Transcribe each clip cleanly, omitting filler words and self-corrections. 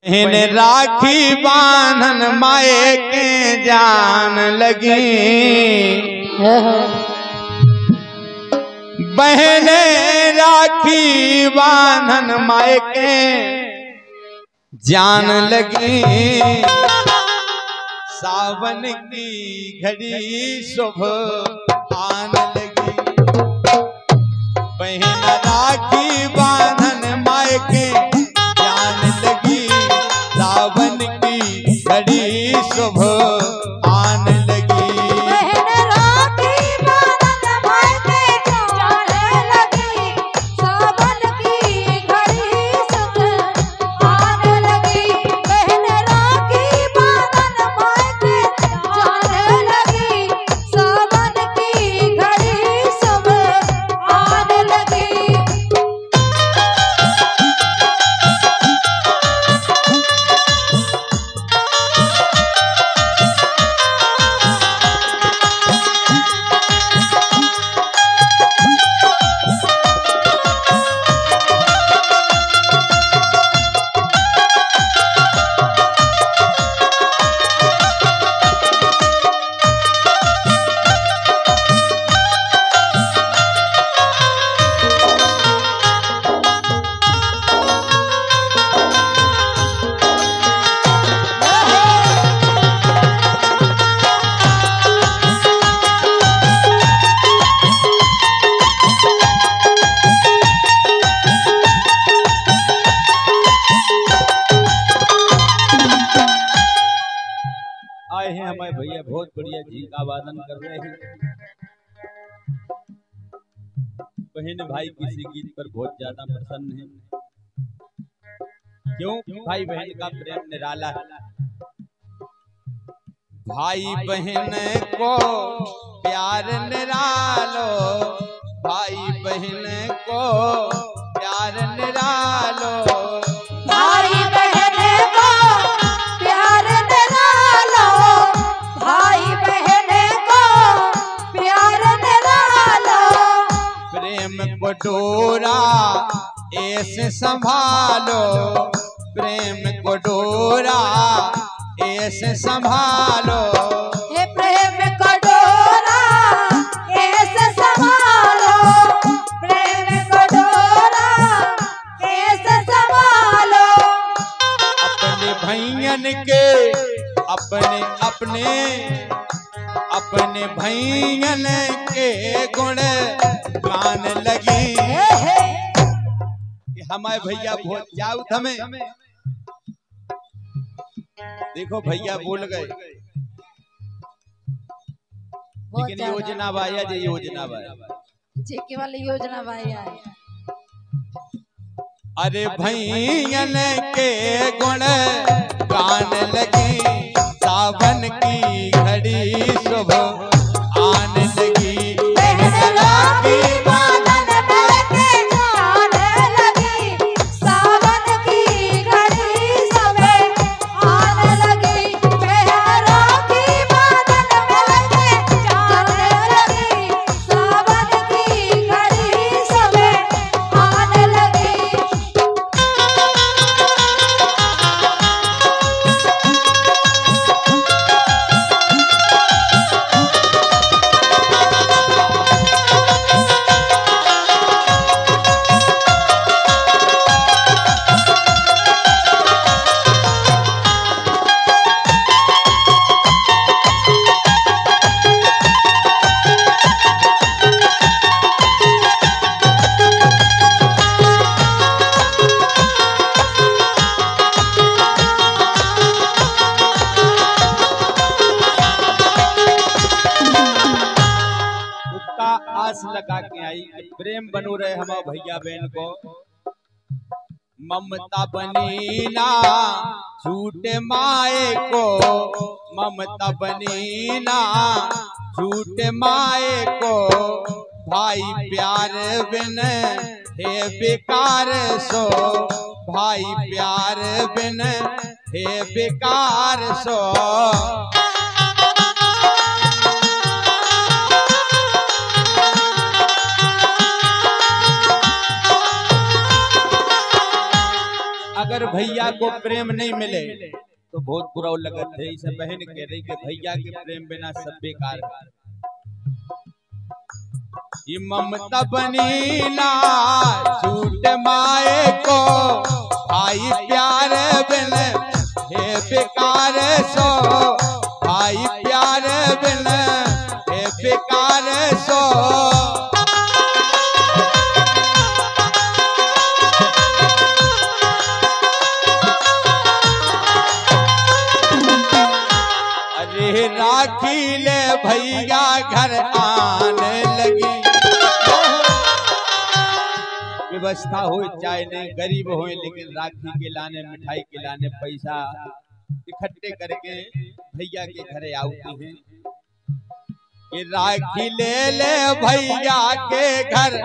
बहन राखी बांधन माए के जान लगी, बहन राखी बांधन माए के जान लगी। सावन की घड़ी शुभ आन लगी, बहन राखी बांधन माए के जान लगी। सावन की घड़ी शुभ आन लगी, बहन राखी बांधन माए के जान लगी। सावन की घड़ी शुभ आन लगी, बहन राखी बांधन माए के जान लगी। सावन की घड़ी शुभ आन लगी। आए हैं हमारे भैया बहुत बढ़िया झींका वादन कर रहे हैं। बहन भाई किसी गीत पर बहुत ज्यादा प्रसन्न है, क्यों? भाई बहन का प्रेम निराला है। भाई बहन को प्यार निरालो, भाई बहन को प्यार निरालो। भाई बहन को प्यार निरालो, भाई बहन को प्यार निरालो। प्रेम को डोरा ऐसे संभालो, प्रेम को डोरा ऐसे संभालो। ये प्रेम को डोरा ऐसे संभालो, प्रेम को डोरा ऐसे संभालो। अपने भैयन के अपने अपने अपने भैयन के गुण गान लगी। हमारे भैया बहुत जाऊ थमे, देखो भैया बोल गए, लेकिन योजना बाया जे योजना बाया जी केवल योजना भाई आए। अरे भैयन के गुण गान लगी। सावन की घड़ी शुभ आन लगी, बहन राखी बांधन माए के जान लगी। सावन की घड़ी शुभ आन लगी, बहन राखी बांधन माए के जान लगी। सावन की घड़ी शुभ आन लगी। आस लगा के आई प्रेम बनो रहे हमारे भैया बहन को। ममता बनी ना छूटे माए को, ममता बनी ना छूटे माए को। भाई प्यार बिन है बेकार सो, भाई प्यार बिन है बेकार सो। अगर भैया को प्रेम नहीं मिले तो बहुत बुरा लगत है। इसे बहन कह रही कि भैया के प्रेम बिना सब बेकार है। ये ममता बनी ना झूठ माए को, भाई प्यार बिन हे बेकार सो, भाई प्यार बिन हे बेकार सो। अरे राखी ले भैया घर आने लगी, व्यवस्था हो चाहे नहीं, गरीब हो लेकिन राखी के लाने मिठाई के लाने पैसा इकट्ठे करके भैया के घरे आते हैं। कि राखी ले ले भैया के घर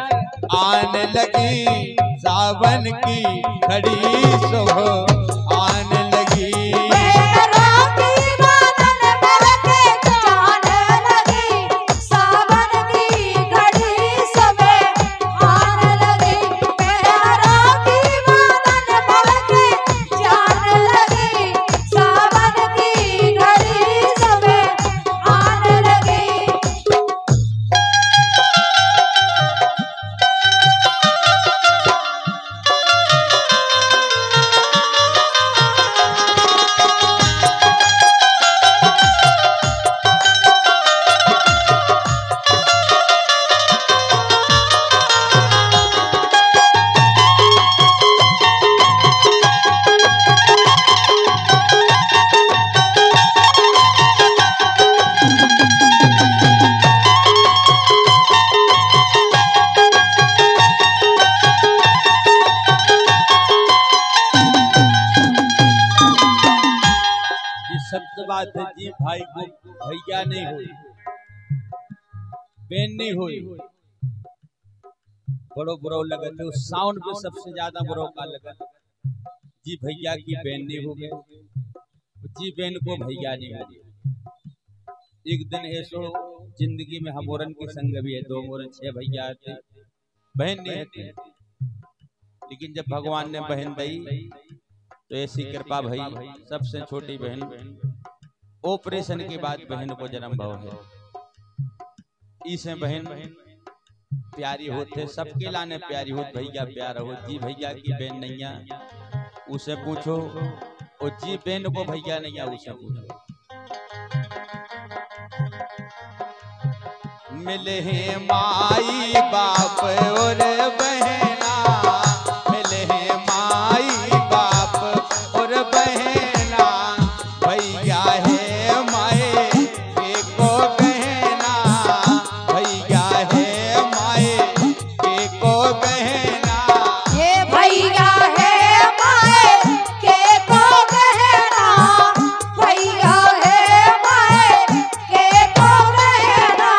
आने लगी, सावन की घड़ी सुबह आने लगी। सत्य बात है जी, भाई को भैया नहीं हुई, बहन नहीं हुई, बड़ो बुरा लगत है। साउंड पे सबसे ज्यादा बुरा का लगत जी, भैया की बहन नहीं हो गए, जी बहन को भैया नहीं हो गए। एक दिन ऐसो जिंदगी में हमोरन के संग भी है, 2 मोरन 6 भैया थे, बहन नहीं थे, लेकिन जब भगवान ने बहन दी तो ऐसी कृपा भई, सबसे छोटी बहन ऑपरेशन के बाद बहन को जन्म भाव है। इसे बहन प्यारी होते, सबके लाने प्यारी हो, भैया प्यारा हो। जी भैया की बहन नैया उसे पूछो, और जी बहन को भैया नैया उसे पूछो। मिले हैं माई बाप और बहना, मिले हैं माई बाप और बहना, भैया है माए के को बहना, भैया है माए के को बहना। ये भैया है माए के को बहना, भैया है माए के को बहना।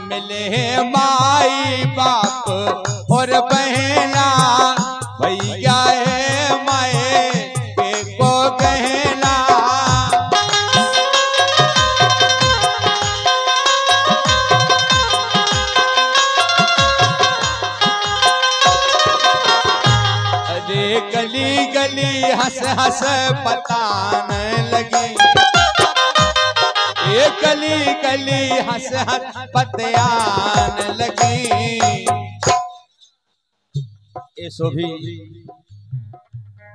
मिले हैं माई बाप और बहना, भैया है माए के को बहना। अरे गली गली हंस हंस बताने लगी, ये गली गली हंस हंस पतियान लगी। ऐसो भी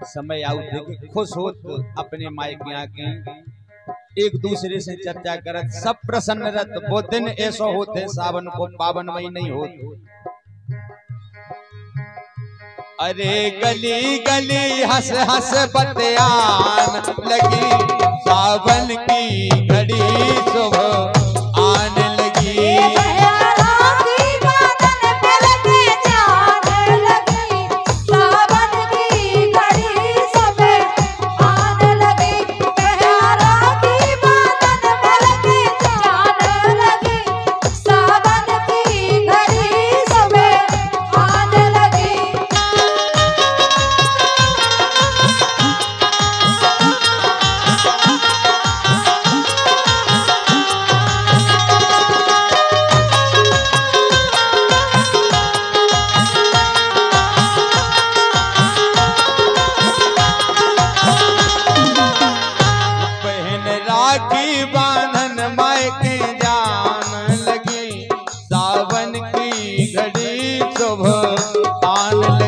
समय आउट कि खुश होत अपने माई के आके एक दूसरे से चर्चा करत, सब प्रसन्न रहत। वो दिन ऐसो होते सावन को पावन मई नहीं होत। अरे गली गली हंस हंस बतियान लगी, सावन की घड़ी सुबह आने लगी। आन